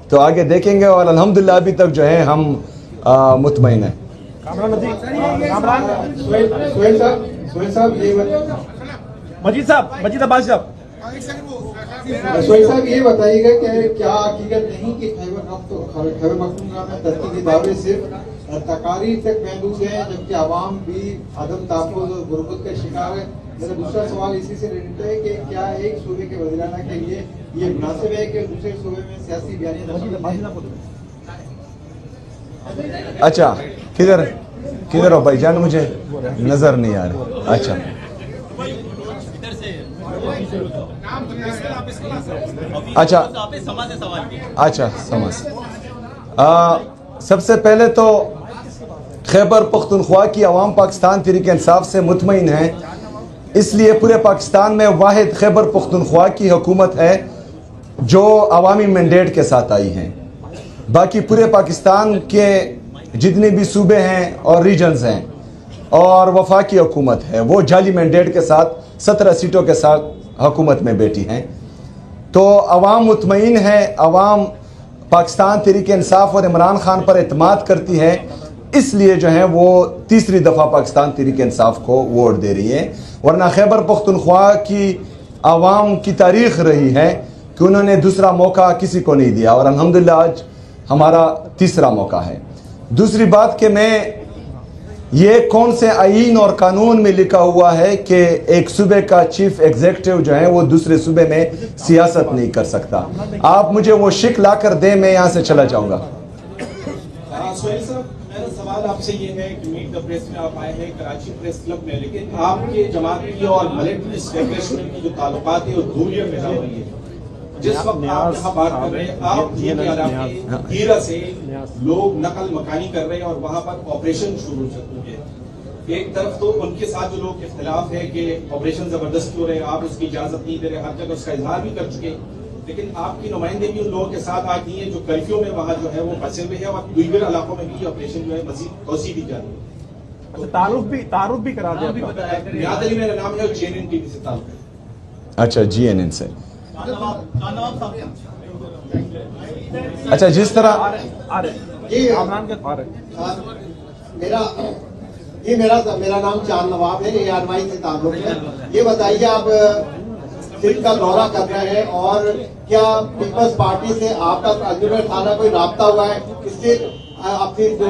تو آگے دیکھیں گے اور الحمدللہ ابھی تک جو ہے ہم مطمئن ہیں. مجید عباس صاحب سہیل صاحب یہ بتائیے گا کہ کیا حقیقت نہیں کہ خیبر پختونخوا میں ترقی کے دعوے صرف تقاریر تک محدود ہیں جبکہ عوام بھی عدم تحفظ اور غربت کا شکار ہے؟ میرا دوسرا سوال اسی سے ریلیٹڈ ہے کہ کیا ایک صوبے کے وزیراعلیٰ کے لیے یہ مناسب ہے کہ دوسرے صوبے میں سیاسی بیانیاں؟ اچھا کدھر ہو بھائی جان؟ مجھے نظر نہیں آ رہا. اچھا اچھا سمجھ. سب سے پہلے تو خیبر پختونخوا کی عوام پاکستان تحریک انصاف سے مطمئن ہے، اس لیے پورے پاکستان میں واحد خیبر پختونخوا کی حکومت ہے جو عوامی مینڈیٹ کے ساتھ آئی ہیں. باقی پورے پاکستان کے جتنے بھی صوبے ہیں اور ریجنز ہیں اور وفاقی حکومت ہے وہ جعلی مینڈیٹ کے ساتھ 17 سیٹوں کے ساتھ حکومت میں بیٹھی ہیں. تو عوام مطمئن ہے، عوام پاکستان تحریک انصاف اور عمران خان پر اعتماد کرتی ہے، اس لیے جو ہے وہ تیسری دفعہ پاکستان تحریک انصاف کو ووٹ دے رہی ہے. ورنہ خیبر پختونخوا کی عوام کی تاریخ رہی ہے کہ انہوں نے دوسرا موقع کسی کو نہیں دیا اور الحمدللہ آج ہمارا تیسرا موقع ہے. دوسری بات کہ میں یہ کون سے آئین اور قانون میں لکھا ہوا ہے کہ ایک صوبے کا چیف ایگزیکٹو جو ہے وہ دوسرے صوبے میں سیاست نہیں کر سکتا. آپ مجھے وہ شک لا کر دیں، میں یہاں سے چلا جاؤں گا. سہیل صاحب میرا سوال آپ سے یہ ہے کہ میٹ دا پریس میں آپ آئے ہیں کراچی پریس کلب میں، لیکن آپ کے جماعت کی اور ملٹری اسٹیبلشمنٹ کی جو تعلقات ہیں وہ دوریاں پیدا ہو رہی ہے. جس وقت آپ یہاں بات کر رہے ہیں آپ کے علاقے ہیرا سے لوگ نقل مکانی کر رہے ہیں اور وہاں پر آپریشن شروع ہو چکے ہیں. ایک طرف تو ان کے ساتھ جو لوگ اختلاف ہے کہ آپریشن زبردست ہو رہے ہیں، آپ اس کی اجازت نہیں دے رہے، ہر جگہ اس کا اظہار بھی کر چکے، لیکن آپ کی نمائندے بھی ان لوگوں کے ساتھ آتی ہیں جو کرفیو میں وہاں جو ہے وہ پھنسے ہوئے ہیں اور دیگر علاقوں میں بھی آپریشن جو ہے مزید توسیع دی جا رہی ہے. تعارف بھی کرا دیا. نیاز علی میرا نام ہے اور JNN TV سے تعلق ہے. اچھا JNN سے. اچھا جس طرح میرا نام چاند نواب ہے، یہ آرمائی سے تعلق ہے. یہ بتائیے آپ سندھ کا دورہ کر رہے ہیں اور کیا پیپلز پارٹی سے آپ کا تجربہ خانہ کوئی رابطہ ہوا ہے؟ اس سے اپنی جو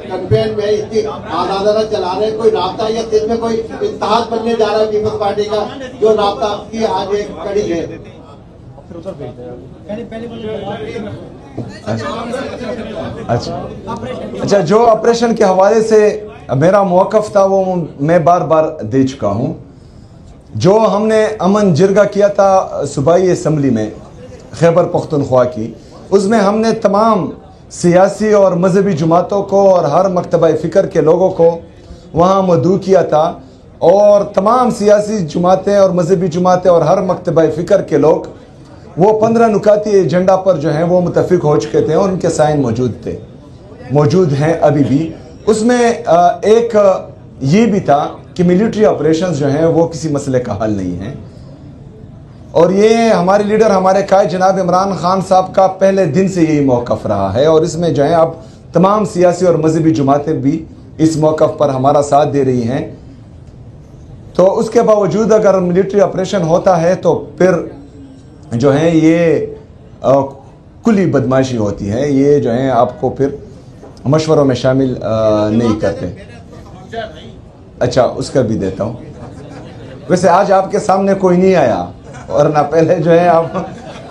کیمپین میں اتنی آزادانہ چلا رہے ہیں، کوئی رابطہ یا سندھ میں کوئی اتحاد بننے جا رہا ہے پیپلز پارٹی کا جو رابطہ کی آج ایک کڑی ہے؟ اچھا جو آپریشن کے حوالے سے میرا موقف تھا وہ میں بار بار دے چکا ہوں. جو ہم نے امن جرگہ کیا تھا صوبائی اسمبلی میں خیبر پختونخوا کی، اس میں ہم نے تمام سیاسی اور مذہبی جماعتوں کو اور ہر مکتبہ فکر کے لوگوں کو وہاں مدعو کیا تھا اور تمام سیاسی جماعتیں اور مذہبی جماعتیں اور ہر مکتبہ فکر کے لوگ وہ 15 نکاتی ایجنڈا پر جو ہیں وہ متفق ہو چکے تھے اور ان کے سائن موجود ہیں ابھی بھی. اس میں ایک یہ بھی تھا کہ ملٹری آپریشنز جو ہیں وہ کسی مسئلے کا حل نہیں ہیں اور یہ ہمارے لیڈر ہمارے قائد جناب عمران خان صاحب کا پہلے دن سے یہی موقف رہا ہے اور اس میں جو ہے اب تمام سیاسی اور مذہبی جماعتیں بھی اس موقف پر ہمارا ساتھ دے رہی ہیں. تو اس کے باوجود اگر ملٹری آپریشن ہوتا ہے تو پھر جو ہے یہ کلی بدماشی ہوتی ہے، یہ جو ہے آپ کو پھر مشوروں میں شامل نہیں کرتے. اچھا اس کا بھی دیتا ہوں. ویسے آج آپ کے سامنے کوئی نہیں آیا ورنہ پہلے جو ہے آپ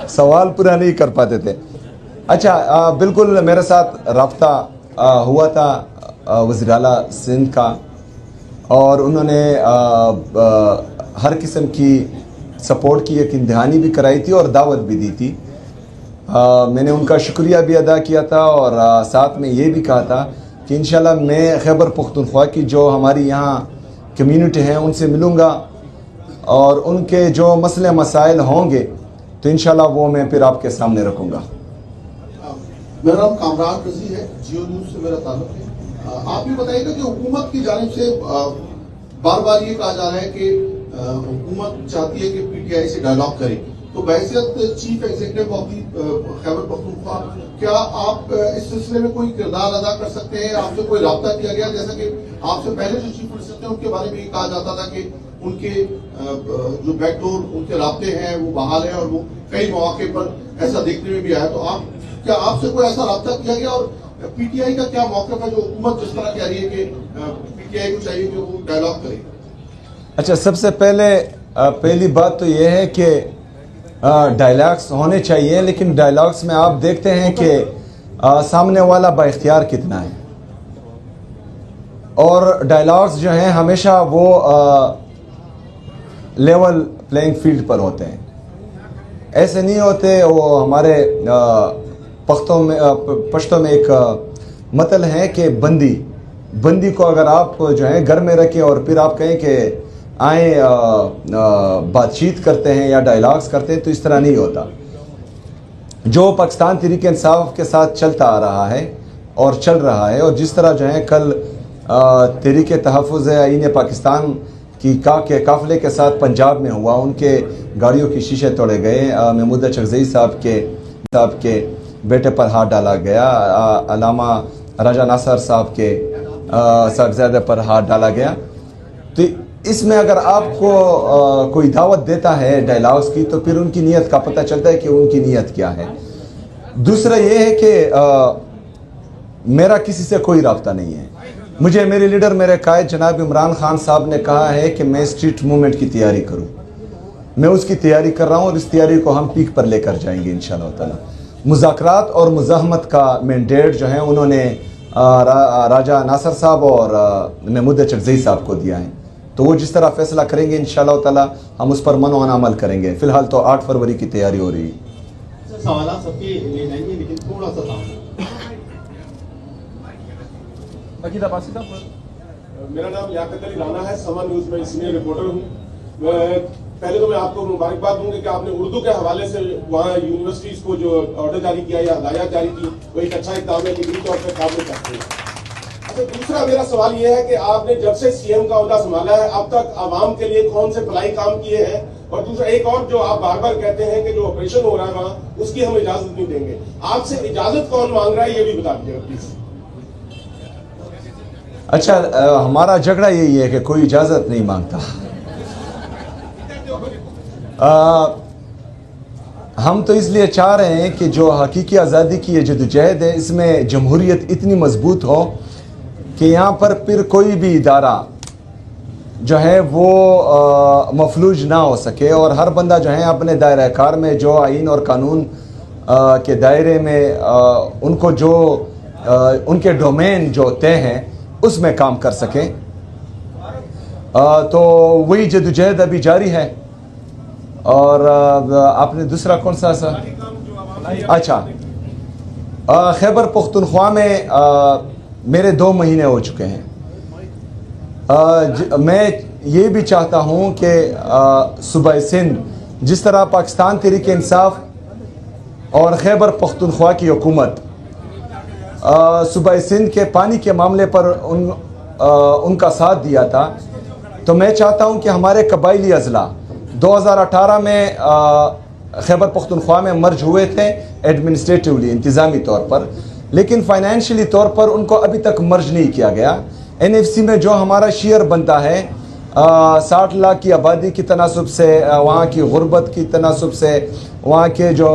سوال پورا نہیں کر پاتے تھے. اچھا بالکل میرے ساتھ رابطہ ہوا تھا وزیر اعلیٰ سندھ کا اور انہوں نے ہر قسم کی سپورٹ کی ایک امتحانی بھی کرائی تھی اور دعوت بھی دی تھی. میں نے ان کا شکریہ بھی ادا کیا تھا اور ساتھ میں یہ بھی کہا تھا کہ انشاءاللہ میں خیبر پختونخوا کی جو ہماری یہاں کمیونٹی ہیں ان سے ملوں گا اور ان کے جو مسئلے مسائل ہوں گے تو انشاءاللہ وہ میں پھر آپ کے سامنے رکھوں گا. میرا نام کامران رضی ہے، جیو نیوز سے میرا تعلق ہے. آپ یہ بتائیے گا کہ حکومت کی جانب سے بار بار یہ کہا جا رہا ہے کہ حکومت چاہتی ہے کہ PTI سے ڈائلاگ کرے، تو بحیثیت chief executive of the Khyber Pakhtunkhwa کیا آپ اس سلسلے میں کوئی کردار ادا کر سکتے ہیں؟ آپ سے کوئی رابطہ کیا گیا؟ جیسا کہ آپ سے پہلے جو چیف منسٹر تھے ان کے بارے میں یہ کہا جاتا تھا کہ ان کے جو بیک ڈور ان کے رابطے ہیں وہ بحال ہیں اور وہ کئی مواقع پر ایسا دیکھنے میں بھی آیا. تو کیا آپ سے کوئی ایسا رابطہ کیا گیا؟ اور پی ٹی آئی کا کیا موقف ہے جو حکومت جس طرح کہہ رہی ہے کہ پی ٹی آئی کو چاہیے کہ وہ ڈائلاگ کرے؟ اچھا، سب سے پہلی بات تو یہ ہے کہ ڈائلاگس ہونے چاہیے، لیکن ڈائلاگس میں آپ دیکھتے ہیں کہ سامنے والا با اختیار کتنا ہے. اور ڈائلاگس جو ہیں ہمیشہ وہ لیول پلینگ فیلڈ پر ہوتے ہیں، ایسے نہیں ہوتے. وہ ہمارے پشتوں میں ایک متل ہے کہ بندی کو اگر آپ جو ہے گھر میں رکھیں اور پھر آپ کہیں کہ آئیں بات چیت کرتے ہیں یا ڈائلاگس کرتے ہیں، تو اس طرح نہیں ہوتا. جو پاکستان تحریک انصاف کے ساتھ چلتا آ رہا ہے اور چل رہا ہے، اور جس طرح جو ہے کل تحریک تحفظ آئین پاکستان کی کے قافلے کے ساتھ پنجاب میں ہوا، ان کے گاڑیوں کی شیشے توڑے گئے، محمود چکزئی صاحب کے بیٹے پر ہاتھ ڈالا گیا، علامہ راجہ ناصر صاحب کے صاحبزادے پر ہاتھ ڈالا گیا. تو اس میں اگر آپ کو کوئی دعوت دیتا ہے ڈائلاگس کی تو پھر ان کی نیت کا پتہ چلتا ہے کہ ان کی نیت کیا ہے. دوسرا یہ ہے کہ میرا کسی سے کوئی رابطہ نہیں ہے. مجھے میرے لیڈر، میرے قائد جناب عمران خان صاحب نے کہا ہے کہ میں اسٹریٹ موومنٹ کی تیاری کروں. میں اس کی تیاری کر رہا ہوں اور اس تیاری کو ہم پیک پر لے کر جائیں گے انشاءاللہ تعالی. مذاکرات اور مزاحمت کا مینڈیٹ جو ہے انہوں نے راجہ ناصر صاحب اور محمود چکزئی صاحب کو دیا ہے. تو وہ جس طرح فیصلہ کریں گے انشاءاللہ تعالی ہم اس پر منوان عمل کریں گے. فی الحال تو 8 فروری کی تیاری ہو رہی ہے. سوالات سب کے لے جائیں گے لیکن تھوڑا سا سامنے. عقید عباسی صاحب. میرا نام لیاقت علی رانا ہے، سما نیوز میں سینئر رپورٹر ہوں. پہلے تو میں آپ کو مبارکباد دوں گا کہ آپ نے اردو کے حوالے سے وہاں یونیورسٹیز کو جو آرڈر جاری کیا یا ہدایات جاری کی وہ ایک اچھا اقدام ہے کہ بھی طور پر قابل کرتے ہیں. اچھا، دوسرا میرا سوال یہ ہے کہ آپ نے جب سے سی ایم کا عہدہ سنبھالا ہے اب تک عوام کے لیے کون سے بھلائی کام کیے ہیں؟ اور دوسرا ایک اور جو آپ بار بار کہتے ہیں کہ جو آپریشن ہو رہا ہے وہاں اس کی ہم اجازت نہیں دیں گے، آپ سے اجازت کون مانگ رہا ہے یہ بھی بتا دیجیے گا پلیز. اچھا، ہمارا جھگڑا یہی ہے کہ کوئی اجازت نہیں مانگتا. ہم تو اس لیے چاہ رہے ہیں کہ جو حقیقی آزادی کی یہ جدوجہد ہے اس میں جمہوریت اتنی مضبوط ہو کہ یہاں پر پھر کوئی بھی ادارہ جو ہے وہ مفلوج نہ ہو سکے، اور ہر بندہ جو ہے اپنے دائرہ کار میں جو آئین اور قانون کے دائرے میں ان کو جو ان کے ڈومین جو طے ہیں اس میں کام کر سکیں. تو وہی جدوجہد ابھی جاری ہے. اور آپ نے دوسرا کون سا؟ اچھا، خیبر پختونخوا میں میرے 2 مہینے ہو چکے ہیں. میں یہ بھی چاہتا ہوں کہ صوبہ سندھ جس طرح پاکستان تحریک انصاف اور خیبر پختونخوا کی حکومت صوبہ سندھ کے پانی کے معاملے پر ان کا ساتھ دیا تھا، تو میں چاہتا ہوں کہ ہمارے قبائلی اضلاع 2018 میں خیبر پختونخوا میں مرج ہوئے تھے ایڈمنسٹریٹیولی، انتظامی طور پر، لیکن فائنینشلی طور پر ان کو ابھی تک مرج نہیں کیا گیا. NFC میں جو ہمارا شیئر بنتا ہے 60 لاکھ کی آبادی کی تناسب سے، وہاں کی غربت کی تناسب سے، وہاں کے جو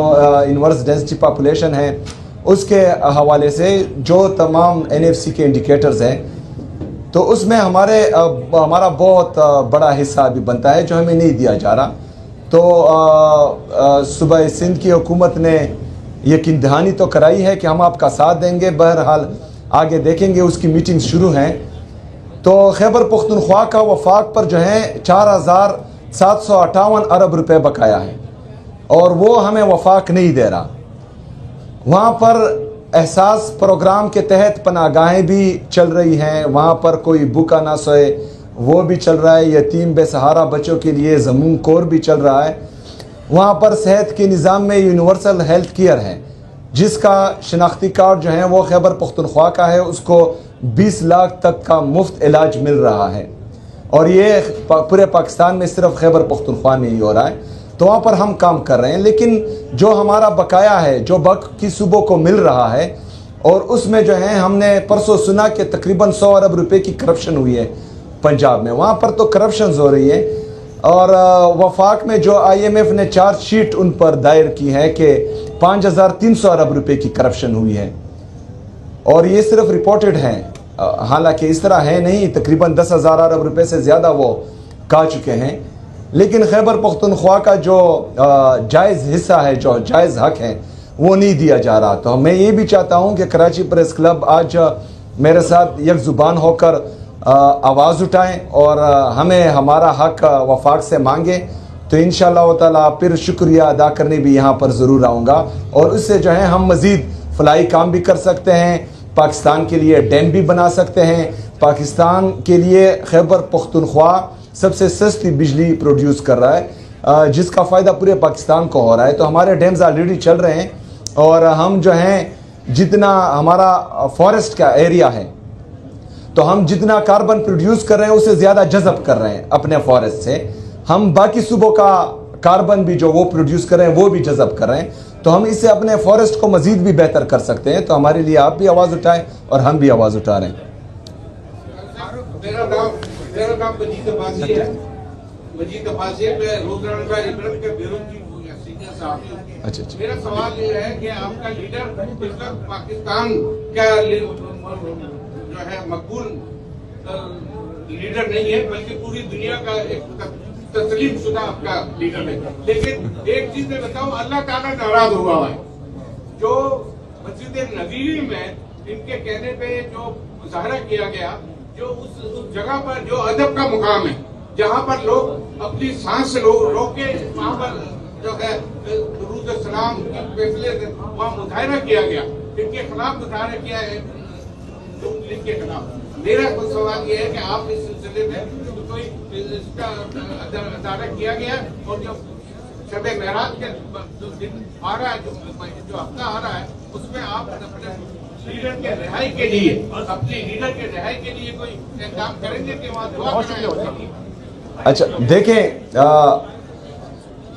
انورس ڈینسٹی پاپولیشن ہے اس کے حوالے سے جو تمام NFC کے انڈیکیٹرز ہیں، تو اس میں ہمارا بہت بڑا حصہ بھی بنتا ہے جو ہمیں نہیں دیا جا رہا. تو صوبہ سندھ کی حکومت نے یقین دہانی تو کرائی ہے کہ ہم آپ کا ساتھ دیں گے. بہرحال آگے دیکھیں گے، اس کی میٹنگز شروع ہیں. تو خیبر پختونخوا کا وفاق پر جو ہے 4758 ارب روپے بقایا ہے اور وہ ہمیں وفاق نہیں دے رہا. وہاں پر احساس پروگرام کے تحت پناہ گاہیں بھی چل رہی ہیں، وہاں پر کوئی بھوکا نہ سوئے وہ بھی چل رہا ہے، یتیم بے سہارا بچوں کے لیے زمون کور بھی چل رہا ہے. وہاں پر صحت کے نظام میں یونیورسل ہیلتھ کیئر ہے جس کا شناختی کارڈ جو ہے وہ خیبر پختونخوا کا ہے، اس کو 20 لاکھ تک کا مفت علاج مل رہا ہے، اور یہ پورے پاکستان میں صرف خیبر پختونخوا میں ہی ہو رہا ہے. تو وہاں پر ہم کام کر رہے ہیں. لیکن جو ہمارا بقایا ہے, جو باقی صوبوں کو مل رہا ہے, اور اس میں جو ہے ہم نے پرسوں سنا کہ تقریباً 100 ارب روپے کی کرپشن ہوئی ہے پنجاب میں. وہاں پر تو کرپشنز ہو رہی ہے, اور وفاق میں جو IMF نے چارج شیٹ ان پر دائر کی ہے کہ 5300 ارب روپے کی کرپشن ہوئی ہے, اور یہ صرف رپورٹڈ ہیں, حالانکہ اس طرح ہے نہیں. تقریباً 10,000 ارب روپے سے زیادہ وہ کہا چکے ہیں. لیکن خیبر پختونخوا کا جو جائز حصہ ہے, جو جائز حق ہے, وہ نہیں دیا جا رہا. تو میں یہ بھی چاہتا ہوں کہ کراچی پریس کلب آج میرے ساتھ یک زبان ہو کر آواز اٹھائیں اور ہمیں ہمارا حق وفاق سے مانگے, تو انشاءاللہ تعالیٰ پھر شکریہ ادا کرنے بھی یہاں پر ضرور آؤں گا. اور اس سے جو ہے ہم مزید فلاحی کام بھی کر سکتے ہیں, پاکستان کے لیے ڈیم بھی بنا سکتے ہیں. پاکستان کے لیے خیبر پختونخوا سب سے سستی بجلی پروڈیوس کر رہا ہے, جس کا فائدہ پورے پاکستان کو ہو رہا ہے. تو ہمارے ڈیمز آلریڈی چل رہے ہیں, اور ہم جو ہیں جتنا ہمارا فارسٹ کا ایریا ہے, تو ہم جتنا کاربن پروڈیوس کر رہے ہیں اسے زیادہ جذب کر رہے ہیں اپنے فارسٹ سے. ہم باقی صوبوں کا کاربن بھی جو وہ پروڈیوس کر رہے ہیں وہ بھی جذب کر رہے ہیں. تو ہم اس سے اپنے فارسٹ کو مزید بھی بہتر کر سکتے ہیں. تو ہمارے لیے آپ بھی آواز اٹھائیں اور ہم بھی آواز اٹھا رہے ہیں. میرا نام مجید عباسی ہے. مجید عباسی ہے, میں روزانہ عبرت کے بیرون کی سینئر صحافی ہوں. اچھا, میرا سوال یہ ہے کہ آپ کا لیڈر اس وقت پاکستان کا جو ہے مقبول لیڈر نہیں ہے, بلکہ پوری دنیا کا ایک تسلیم شدہ آپ کا لیڈر ہے. لیکن ایک چیز میں بتاؤں, اللہ تعالیٰ ناراض ہوا ہے. جو مسجد نبوی میں ان کے کہنے پہ جو مظاہرہ کیا گیا, جو اس جگہ پر جو ادب کا مقام ہے, جہاں پر لوگ اپنی سانس سے روک کے وہاں پر جو ہے درود السلام کے فیصلے سے وہاں مظاہرہ کیا گیا, ان کے خلاف مظاہرہ کیا ہے نون لیگ کے خلاف. میرا سوال یہ ہے کہ آپ اس سلسلے میں کوئی اس کا ادارہ کیا گیا, اور جو شب معراج کے دن آ رہا ہے, جو ہفتہ آ رہا ہے, اس میں آپ اپنے لیڈر کے رہائی کے لیے, اپنے لیڈر کے رہائی کے لیے کوئی اقدام کریں گے کہ وہاں دعا کریں؟ اچھا دیکھیں,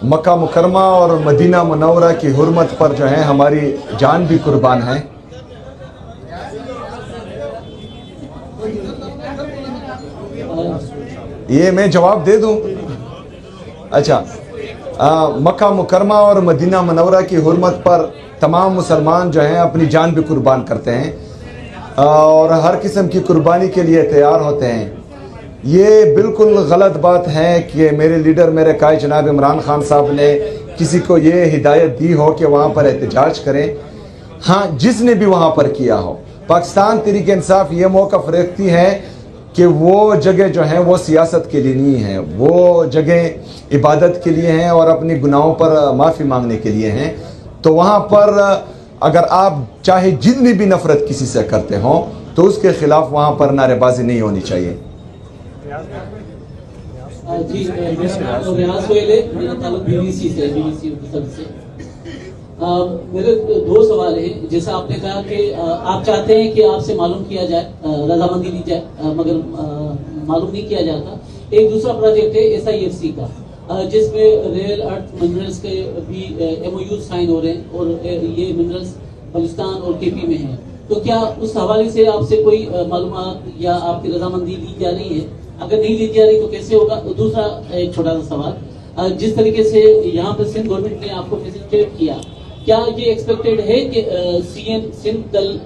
مکہ مکرمہ اور مدینہ منورہ کی حرمت پر جو ہے ہماری جان بھی قربان ہے. یہ میں جواب دے دوں. اچھا, مکہ مکرمہ اور مدینہ منورہ کی حرمت پر تمام مسلمان جو ہیں اپنی جان بھی قربان کرتے ہیں, اور ہر قسم کی قربانی کے لیے تیار ہوتے ہیں. یہ بالکل غلط بات ہے کہ میرے لیڈر, میرے قائد جناب عمران خان صاحب نے کسی کو یہ ہدایت دی ہو کہ وہاں پر احتجاج کریں. ہاں, جس نے بھی وہاں پر کیا ہو, پاکستان تحریک انصاف یہ موقف رکھتی ہے کہ وہ جگہ جو ہیں وہ سیاست کے لیے نہیں ہیں, وہ جگہ عبادت کے لیے ہیں اور اپنی گناہوں پر معافی مانگنے کے لیے ہیں. تو وہاں پر اگر آپ چاہے جتنی بھی نفرت کسی سے کرتے ہوں, تو اس کے خلاف وہاں پر نعرے بازی نہیں ہونی چاہیے. جی, میرا نام ریاض سہیل ہے, میرا تعلق BBC سے, BBC سے. میرے دو سوال ہیں. جیسا آپ نے کہا کہ آپ چاہتے ہیں کہ آپ سے معلوم کیا جائے, رضامندی لی جائے, مگر معلوم نہیں کیا جاتا. ایک دوسرا پروجیکٹ ہے SIFC کا, جس میں ریئر ارتھ منرلز کے بھی MOU سائن ہو رہے ہیں, اور یہ منرلز بلوچستان اور KP میں ہیں. تو کیا اس حوالے سے آپ سے کوئی معلومات یا آپ کی رضامندی لی جا رہی ہے؟ اگر نہیں لی جا رہی تو کیسے ہوگا؟ دوسرا ایک چھوٹا سا سوال, جس طریقے سے یہاں پر سندھ گورنمنٹ نے آپ کو فیسیلیٹیٹ کیا, کیا یہ ایکسپیکٹڈ ہے کہ CM سندھ دل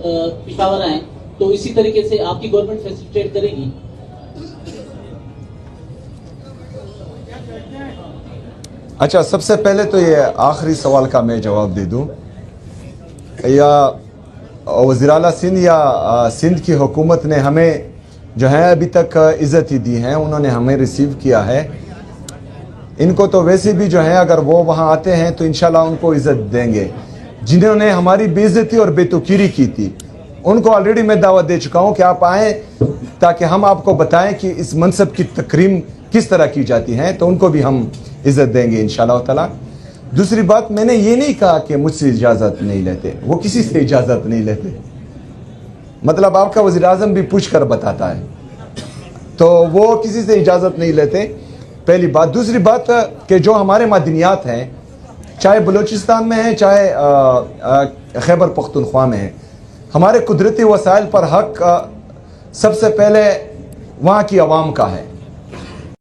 پشاور آئیں تو اسی طریقے سے آپ کی گورنمنٹ فیسیلیٹیٹ کرے گی؟ اچھا, سب سے پہلے تو یہ آخری سوال کا میں جواب دے دوں. یا وزیر اعلیٰ سندھ یا سندھ کی حکومت نے ہمیں جو ہے ابھی تک عزت ہی دی ہے, انہوں نے ہمیں ریسیو کیا ہے. ان کو تو ویسے بھی جو ہے اگر وہ وہاں آتے ہیں تو انشاءاللہ ان کو عزت دیں گے. جنہوں نے ہماری بے عزتی اور بے توقیری کی تھی, ان کو آلریڈی میں دعوت دے چکا ہوں کہ آپ آئیں تاکہ ہم آپ کو بتائیں کہ اس منصب کی تکریم کس طرح کی جاتی ہیں. تو ان کو بھی ہم عزت دیں گے انشاءاللہ تعالی. دوسری بات, میں نے یہ نہیں کہا کہ مجھ سے اجازت نہیں لیتے, وہ کسی سے اجازت نہیں لیتے. مطلب آپ کا وزیر اعظم بھی پوچھ کر بتاتا ہے, تو وہ کسی سے اجازت نہیں لیتے. پہلی بات. دوسری بات کہ جو ہمارے معدنیات ہیں چاہے بلوچستان میں ہیں چاہے خیبر پختونخوا میں ہیں, ہمارے قدرتی وسائل پر حق سب سے پہلے وہاں کی عوام کا ہے.